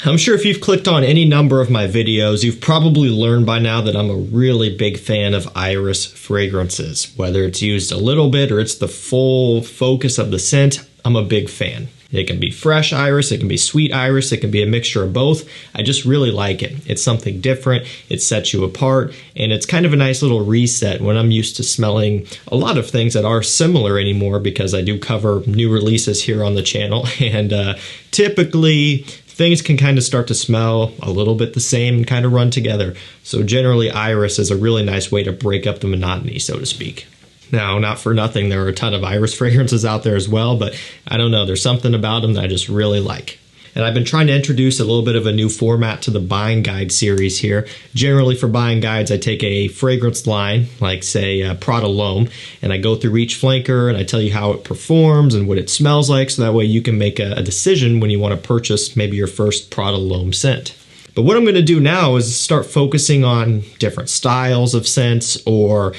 I'm sure if you've clicked on any number of my videos, you've probably learned by now that I'm a really big fan of iris fragrances. Whether it's used a little bit or it's the full focus of the scent, I'm a big fan. It can be fresh iris, it can be sweet iris, it can be a mixture of both. I just really like it. It's something different, it sets you apart, and it's kind of a nice little reset when I'm used to smelling a lot of things that are similar anymore, because I do cover new releases here on the channel, and typically things can kind of start to smell a little bit the same and kind of run together. So generally iris is a really nice way to break up the monotony, so to speak. Now, not for nothing, there are a ton of iris fragrances out there as well, but I don't know, there's something about them that I just really like. And I've been trying to introduce a little bit of a new format to the buying guide series here. Generally for buying guides, I take a fragrance line, like say PRADA L'Homme, and I go through each flanker and I tell you how it performs and what it smells like, so that way you can make a decision when you want to purchase maybe your first PRADA L'Homme scent. But what I'm going to do now is start focusing on different styles of scents, or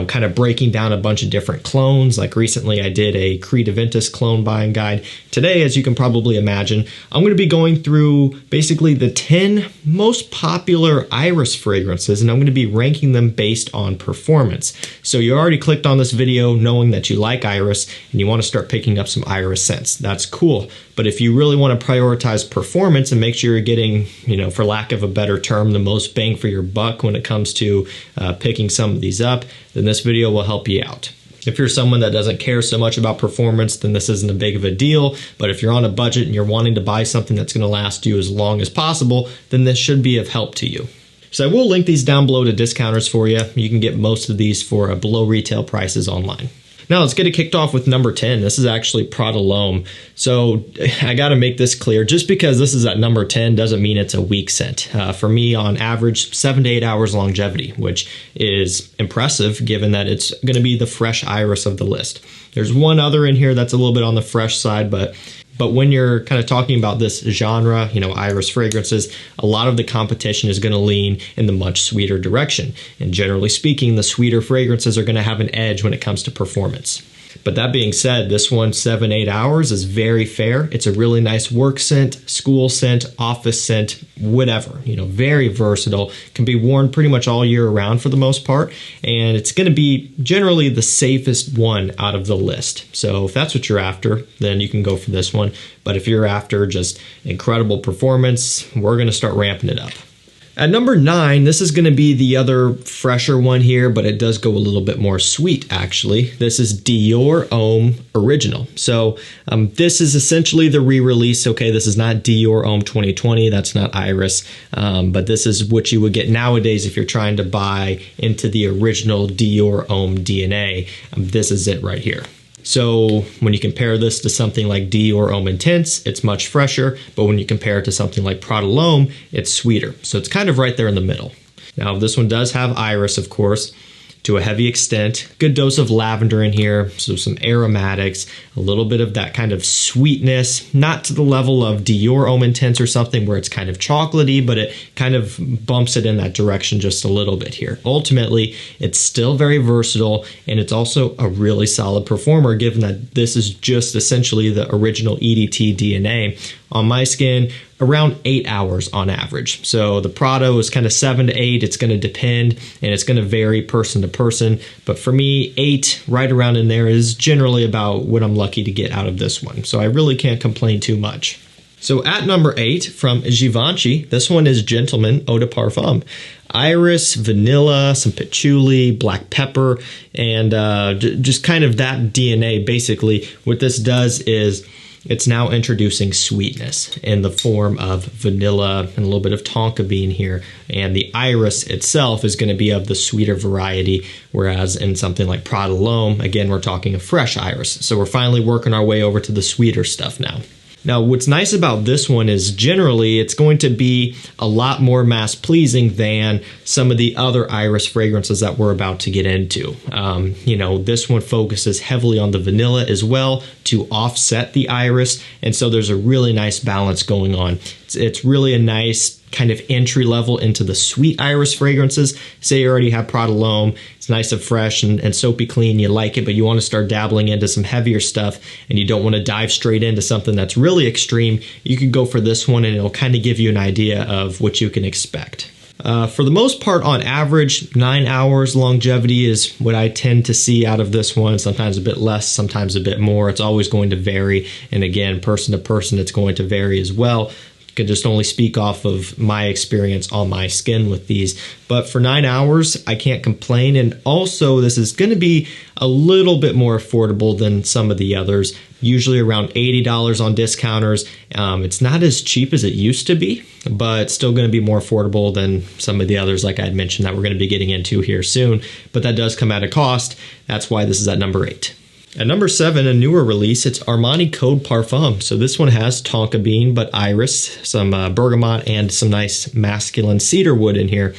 kind of breaking down a bunch of different clones. Like recently I did a Creed Aventus clone buying guide. Today, as you can probably imagine, I'm going to be going through basically the 10 most popular iris fragrances, and I'm going to be ranking them based on performance. So you already clicked on this video knowing that you like iris and you want to start picking up some iris scents. That's cool. But if you really want to prioritize performance and make sure you're getting, for lack of a better term, the most bang for your buck when it comes to picking some of these up, then this video will help you out. If you're someone that doesn't care so much about performance, then this isn't a big of a deal. But if you're on a budget and you're wanting to buy something that's going to last you as long as possible, then this should be of help to you. So I will link these down below to discounters for you. You can get most of these for below retail prices online. Now let's get it kicked off with number 10. This is actually PRADA L'Homme. So I got to make this clear. Just because this is at number 10 doesn't mean it's a weak scent. For me, on average, 7 to 8 hours longevity, which is impressive given that it's going to be the fresh iris of the list. There's one other in here that's a little bit on the fresh side, but when you're kind of talking about this genre, iris fragrances, a lot of the competition is going to lean in the much sweeter direction. And generally speaking, the sweeter fragrances are going to have an edge when it comes to performance. But that being said, this one, 7-8 hours, is very fair. It's a really nice work scent, school scent, office scent, whatever. Very versatile. Can be worn pretty much all year round for the most part. And it's going to be generally the safest one out of the list. So if that's what you're after, then you can go for this one. But if you're after just incredible performance, we're going to start ramping it up. At number 9, this is going to be the other fresher one here, but it does go a little bit more sweet, actually. This is DIOR Homme Original. So this is essentially the re-release. Okay, this is not DIOR Homme 2020. That's not iris. But this is what you would get nowadays if you're trying to buy into the original DIOR Homme DNA. This is it right here. So when you compare this to something like DIOR Homme Intense, it's much fresher, but when you compare it to something like PRADA L'Homme, it's sweeter. So it's kind of right there in the middle. Now this one does have iris, of course, to a heavy extent. Good dose of lavender in here, so some aromatics, a little bit of that kind of sweetness, not to the level of DIOR Homme Intense or something where it's kind of chocolatey, but it kind of bumps it in that direction just a little bit here. Ultimately, it's still very versatile, and it's also a really solid performer given that this is just essentially the original EDT DNA. On my skin, around 8 hours on average. So the PRADA was kind of 7 to 8. It's going to depend, and it's going to vary person to person. But for me, 8, right around in there, is generally about what I'm lucky to get out of this one. So I really can't complain too much. So at number 8 from Givenchy, this one is Gentleman Eau de Parfum. Iris, vanilla, some patchouli, black pepper, and just kind of that DNA. Basically, what this does is it's now introducing sweetness in the form of vanilla and a little bit of tonka bean here. And the iris itself is going to be of the sweeter variety, whereas in something like PRADA L'Homme, again, we're talking a fresh iris. So we're finally working our way over to the sweeter stuff now. Now, what's nice about this one is generally it's going to be a lot more mass pleasing than some of the other iris fragrances that we're about to get into. This one focuses heavily on the vanilla as well to offset the iris, and so there's a really nice balance going on. It's really a nice kind of entry level into the sweet iris fragrances. Say you already have Prada L'Homme, it's nice and fresh and soapy clean, you like it, but you want to start dabbling into some heavier stuff and you don't want to dive straight into something that's really extreme, you could go for this one and it'll kind of give you an idea of what you can expect. For the most part, on average, 9 hours longevity is what I tend to see out of this one. Sometimes a bit less, sometimes a bit more. It's always going to vary. And again, person to person, it's going to vary as well. Could just only speak off of my experience on my skin with these. But for 9 hours, I can't complain. And also, this is going to be a little bit more affordable than some of the others, usually around $80 on discounters. It's not as cheap as it used to be, but still going to be more affordable than some of the others, like I had mentioned, that we're going to be getting into here soon. But that does come at a cost. That's why this is at number 8. At number 7, a newer release, it's Armani Code Parfum. So this one has tonka bean, but iris, some bergamot, and some nice masculine cedar wood in here.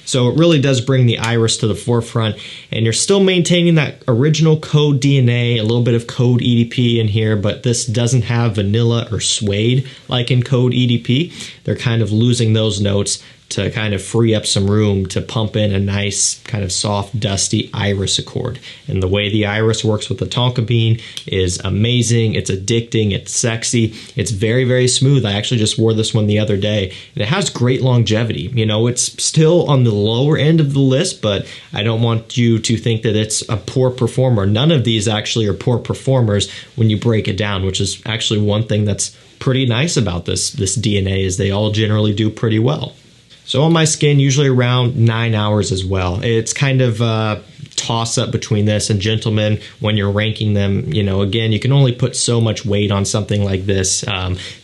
So it really does bring the iris to the forefront, and you're still maintaining that original Code DNA, a little bit of Code EDP in here, but this doesn't have vanilla or suede like in Code EDP. They're kind of losing those notes to kind of free up some room to pump in a nice kind of soft, dusty iris accord. And the way the iris works with the tonka bean is amazing. It's addicting. It's sexy. It's very, very smooth. I actually just wore this one the other day, and it has great longevity. You know, it's still on the lower end of the list, but I don't want you to think that it's a poor performer. None of these actually are poor performers when you break it down, which is actually one thing that's pretty nice about this DNA is they all generally do pretty well. So on my skin, usually around 9 hours as well. It's kind of a toss-up between this and gentlemen when you're ranking them. You know, again, you can only put so much weight on something like this.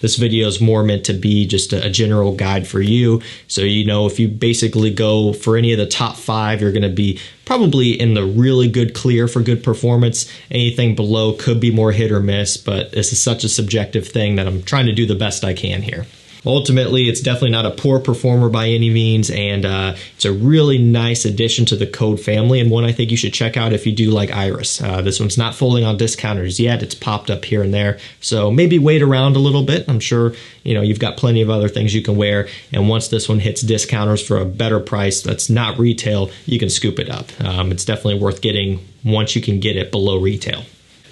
This video is more meant to be just a general guide for you. So, you know, if you basically go for any of the top 5, you're going to be probably in the really good clear for good performance. Anything below could be more hit or miss, but this is such a subjective thing that I'm trying to do the best I can here. Ultimately, it's definitely not a poor performer by any means, and it's a really nice addition to the Code family, and one I think you should check out if you do like iris. This one's not fully on discounters yet. It's popped up here and there, so maybe wait around a little bit. I'm sure you know you've got plenty of other things you can wear, and once this one hits discounters for a better price that's not retail, you can scoop it up. It's definitely worth getting once you can get it below retail.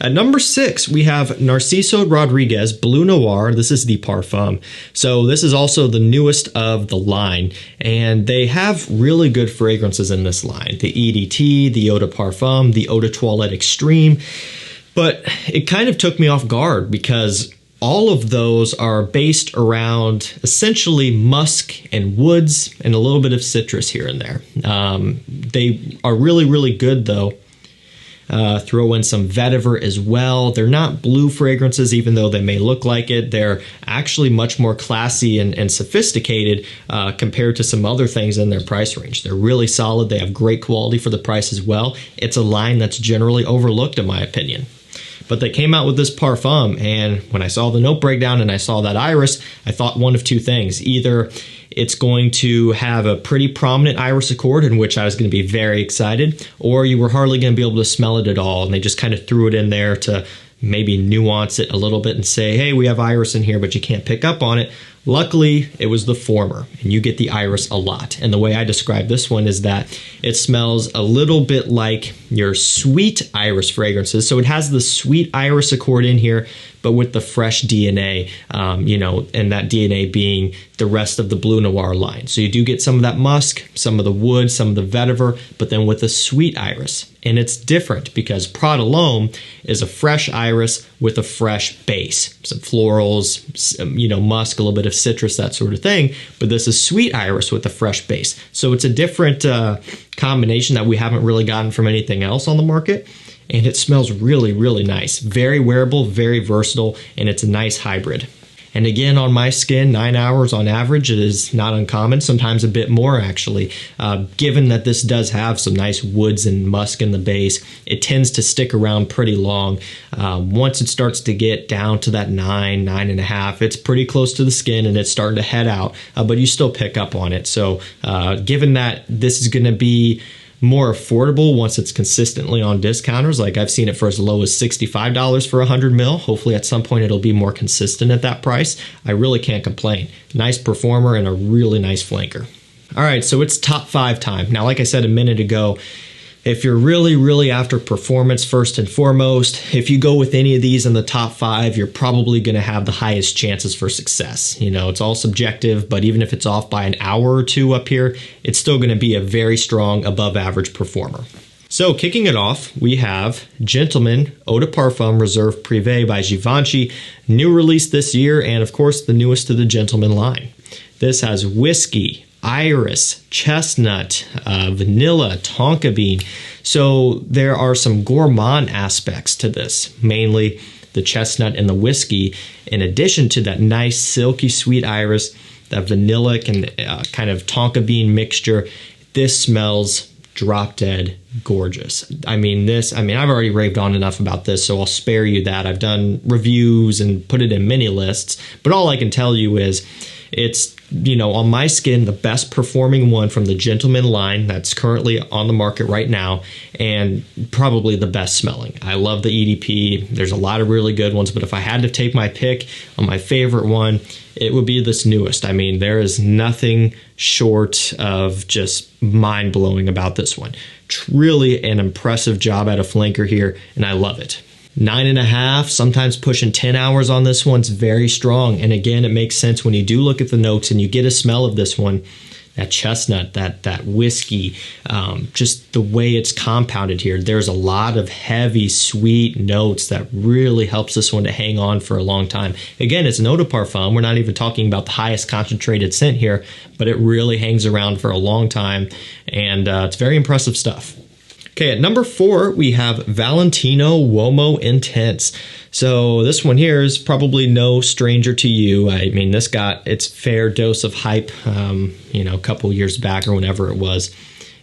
At number 6, we have Narciso Rodriguez Bleu Noir. This is the Parfum. So this is also the newest of the line, and they have really good fragrances in this line. The EDT, the Eau de Parfum, the Eau de Toilette Extreme. But it kind of took me off guard because all of those are based around essentially musk and woods and a little bit of citrus here and there. They are really, really good though. Throw in some vetiver as well. They're not blue fragrances, even though they may look like it. They're actually much more classy and sophisticated compared to some other things in their price range. They're really solid. They have great quality for the price as well. It's a line that's generally overlooked, in my opinion. But they came out with this Parfum, and when I saw the note breakdown and I saw that iris, I thought one of two things. Either it's going to have a pretty prominent iris accord, in which I was going to be very excited, or you were hardly going to be able to smell it at all, and they just kind of threw it in there to maybe nuance it a little bit and say, hey, we have iris in here, but you can't pick up on it. Luckily, it was the former, and you get the iris a lot. And the way I describe this one is that it smells a little bit like your sweet iris fragrances. So it has the sweet iris accord in here, but with the fresh DNA, you know, and that DNA being the rest of the Bleu Noir line. So you do get some of that musk, some of the wood, some of the vetiver, but then with a sweet iris. And it's different because Prada L'Homme is a fresh iris with a fresh base. Some florals, some, you know, musk, a little bit of citrus, that sort of thing. But this is sweet iris with a fresh base. So it's a different combination that we haven't really gotten from anything else on the market. And it smells really, really nice. Very wearable, very versatile, and it's a nice hybrid. And again, on my skin, 9 hours on average, it is not uncommon, sometimes a bit more actually. Given that this does have some nice woods and musk in the base, it tends to stick around pretty long. Once it starts to get down to that 9.5, it's pretty close to the skin and it's starting to head out, but you still pick up on it. So given that this is going to be more affordable once it's consistently on discounters. Like I've seen it for as low as $65 for 100 mil. Hopefully at some point it'll be more consistent at that price. I really can't complain. Nice performer and a really nice flanker. All right, so it's top 5 time. Now, like I said a minute ago, if you're really after performance first and foremost, if you go with any of these in the top 5, you're probably going to have the highest chances for success. You know, it's all subjective, but even if it's off by an hour or two up here, it's still going to be a very strong above average performer. So kicking it off, we have Gentleman Eau de Parfum Reserve Privé by Givenchy, new release this year, and of course the newest to the Gentleman line. This has whiskey, iris, chestnut, vanilla, tonka bean. So there are some gourmand aspects to this, mainly the chestnut and the whiskey, in addition to that nice silky sweet iris, that vanillic and kind of tonka bean mixture. This smells drop dead gorgeous. I've already raved on enough about this, so I'll spare you that. I've done reviews and put it in many lists, but all I can tell you is it's, you know, on my skin, the best performing one from the Gentleman line that's currently on the market right now, and probably the best smelling. I love the EDP. There's a lot of really good ones, but if I had to take my pick on my favorite one, it would be this newest. I mean, there is nothing short of just mind-blowing about this one. Really an impressive job at a flanker here, and I love it. 9.5, sometimes pushing 10 hours on this one's very strong. And again, it makes sense when you do look at the notes and you get a smell of this one, that chestnut, that whiskey, just the way it's compounded here. There's a lot of heavy, sweet notes that really helps this one to hang on for a long time. Again, it's an eau de parfum. We're not even talking about the highest concentrated scent here, but it really hangs around for a long time, and it's very impressive stuff. Okay, at number 4, we have Valentino UOMO Intense. So this one here is probably no stranger to you. I mean, this got its fair dose of hype, a couple years back or whenever it was.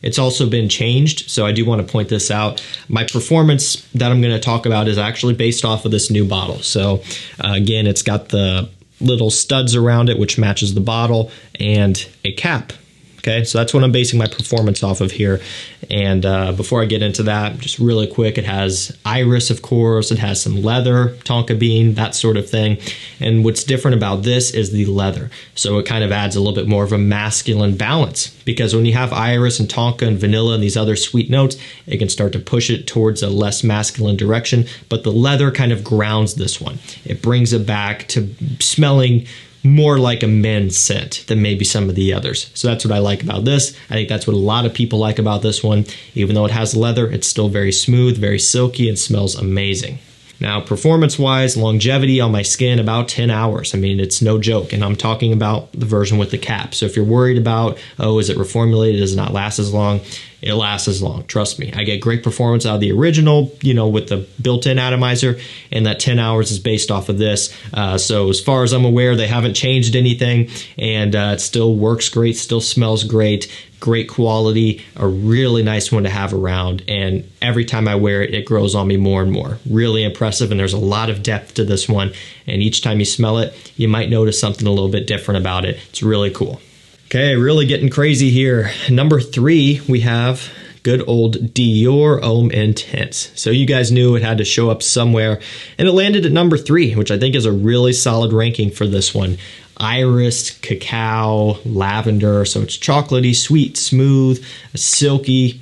It's also been changed, so I do want to point this out. My performance that I'm going to talk about is actually based off of this new bottle. So again, it's got the little studs around it, which matches the bottle, and a cap. Okay, so that's what I'm basing my performance off of here. And before I get into that, just really quick, it has iris, of course. It has some leather, tonka bean, that sort of thing. And what's different about this is the leather. So it kind of adds a little bit more of a masculine balance, because when you have iris and tonka and vanilla and these other sweet notes, it can start to push it towards a less masculine direction. But the leather kind of grounds this one. It brings it back to smelling more like a men's scent than maybe some of the others. So that's what I like about this. I think that's what a lot of people like about this one. Even though it has leather, it's still very smooth, very silky, and smells amazing. Now, performance-wise, longevity on my skin, about 10 hours. I mean, it's no joke, and I'm talking about the version with the cap. So if you're worried about, oh, is it reformulated, does it not last as long? It lasts as long, trust me. I get great performance out of the original, with the built-in atomizer, and that 10 hours is based off of this. So as far as I'm aware, they haven't changed anything, and it still works great, still smells great. Great quality, a really nice one to have around, and every time I wear it, it grows on me more and more. Really impressive, and there's a lot of depth to this one, and each time you smell it, you might notice something a little bit different about it. It's really cool. Okay, really getting crazy here. Number 3, we have good old DIOR Homme Intense. So you guys knew it had to show up somewhere, and it landed at number 3, which I think is a really solid ranking for this one. Iris, cacao, lavender, so it's chocolatey, sweet, smooth, silky,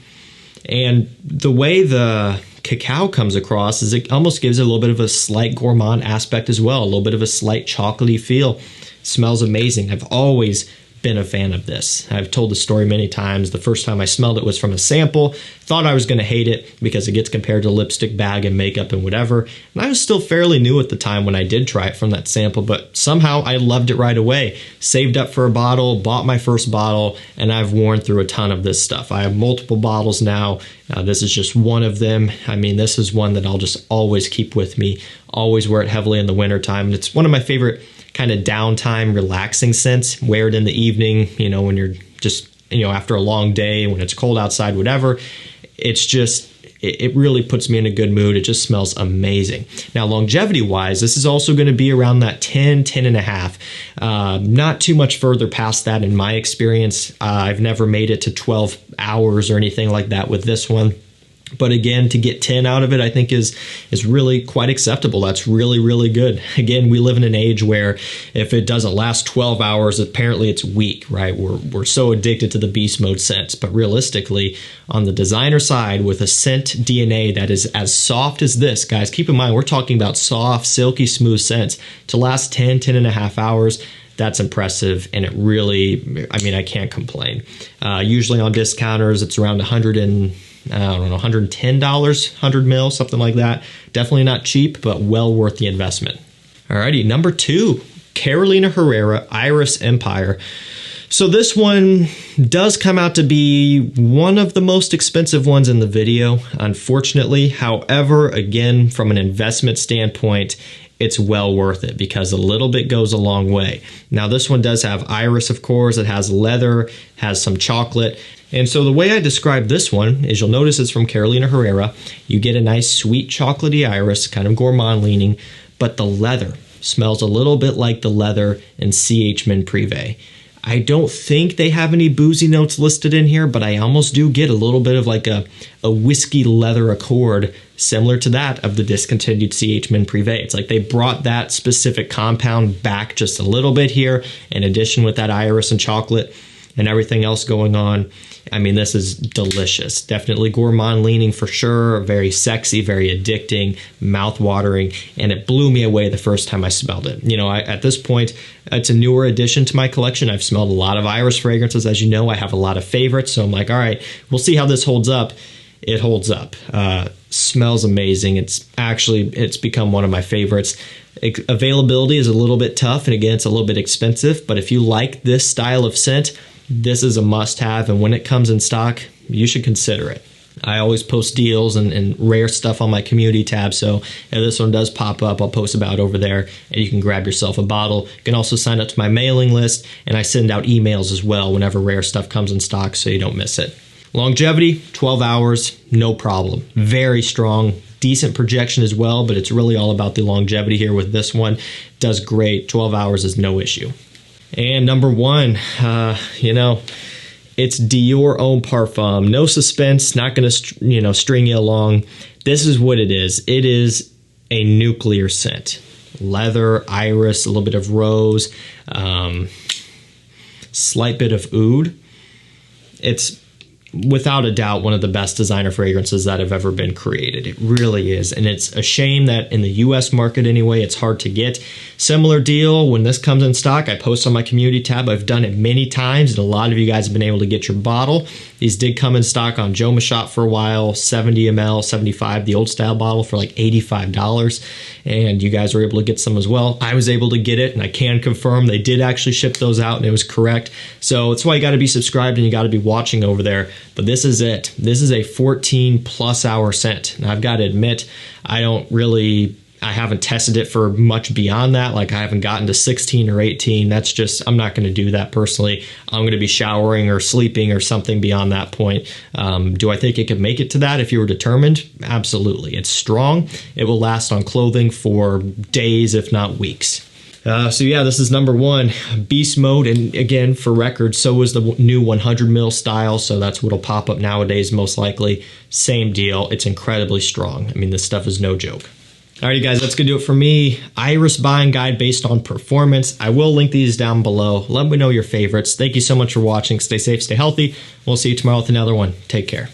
and the way the cacao comes across is it almost gives it a little bit of a slight gourmand aspect as well, a little bit of a slight chocolatey feel. It smells amazing. I've always been a fan of this. I've told the story many times. The first time I smelled it was from a sample. Thought I was going to hate it because it gets compared to lipstick, bag, and makeup and whatever. And I was still fairly new at the time when I did try it from that sample, but somehow I loved it right away. Saved up for a bottle, bought my first bottle, and I've worn through a ton of this stuff. I have multiple bottles now. This is just one of them. I mean, this is one that I'll just always keep with me. Always wear it heavily in the wintertime. And it's one of my favorite kind of downtime, relaxing scents. Wear it in the evening, when you're just, after a long day, when it's cold outside, whatever. It's just it really puts me in a good mood. It just smells amazing. Now, longevity wise, this is also going to be around that 10 and a half. Not too much further past that in my experience. I've never made it to 12 hours or anything like that with this one. But again, to get 10 out of it, I think is really quite acceptable. That's really, really good. Again, we live in an age where if it doesn't last 12 hours, apparently it's weak, right? We're so addicted to the beast mode scents. But realistically, on the designer side, with a scent DNA that is as soft as this, guys, keep in mind, we're talking about soft, silky, smooth scents to last 10 and a half hours. That's impressive, and it really, I mean, I can't complain. Usually on discounters, it's around $110, 100 mil, something like that. Definitely not cheap, but well worth the investment. Alrighty, number 2, Carolina Herrera Iris Empire. So this one does come out to be one of the most expensive ones in the video, unfortunately. However, again, from an investment standpoint, it's well worth it because a little bit goes a long way. Now, this one does have iris, of course. It has leather, has some chocolate. And so the way I describe this one is you'll notice it's from Carolina Herrera. You get a nice sweet chocolatey iris, kind of gourmand leaning, but the leather smells a little bit like the leather in CHOMME PRIVEE. I don't think they have any boozy notes listed in here, but I almost do get a little bit of like a whiskey leather accord similar to that of the discontinued CHOMME PRIVEE. It's like they brought that specific compound back just a little bit here, in addition with that iris and chocolate and everything else going on. I mean, this is delicious. Definitely gourmand leaning for sure. Very sexy, very addicting, mouth-watering, and it blew me away the first time I smelled it. You know, at this point, it's a newer addition to my collection. I've smelled a lot of iris fragrances. As you know, I have a lot of favorites, so I'm like, all right, we'll see how this holds up. It holds up. Smells amazing. It's become one of my favorites. Availability is a little bit tough, and again, it's a little bit expensive, but if you like this style of scent, this is a must-have, and when it comes in stock, you should consider it. I always post deals and rare stuff on my community tab, so if this one does pop up, I'll post about it over there, and you can grab yourself a bottle. You can also sign up to my mailing list, and I send out emails as well whenever rare stuff comes in stock, so you don't miss it. Longevity, 12 hours, no problem. Very strong, decent projection as well, but it's really all about the longevity here with this one. Does great, 12 hours is no issue. And number 1, you know, it's DIOR Homme Parfum. No suspense, not going to, string you along. This is what it is. It is a nuclear scent. Leather, iris, a little bit of rose, slight bit of oud. It's without a doubt one of the best designer fragrances that have ever been created. It really is. And it's a shame that in the US market anyway, it's hard to get. Similar deal, when this comes in stock, I post on my community tab. I've done it many times, and a lot of you guys have been able to get your bottle. These did come in stock on Joma Shop for a while, 70 ml, 75, the old style bottle for like $85. And you guys were able to get some as well. I was able to get it, and I can confirm they did actually ship those out, and it was correct. So that's why you got to be subscribed and you got to be watching over there. But this is it. This is a 14+ hour scent. And I've got to admit, I haven't tested it for much beyond that. Like I haven't gotten to 16 or 18. That's just, I'm not going to do that personally. I'm going to be showering or sleeping or something beyond that point. Do I think it could make it to that if you were determined? Absolutely. It's strong. It will last on clothing for days, if not weeks. So yeah, this is number 1, beast mode, and again, for record, so is the new 100 ml style, so that's what'll pop up nowadays most likely. Same deal, it's incredibly strong. I mean, this stuff is no joke. Alrighty guys, that's gonna do it for me. Iris buying guide based on performance. I will link these down below. Let me know your favorites. Thank you so much for watching. Stay safe, stay healthy. We'll see you tomorrow with another one. Take care.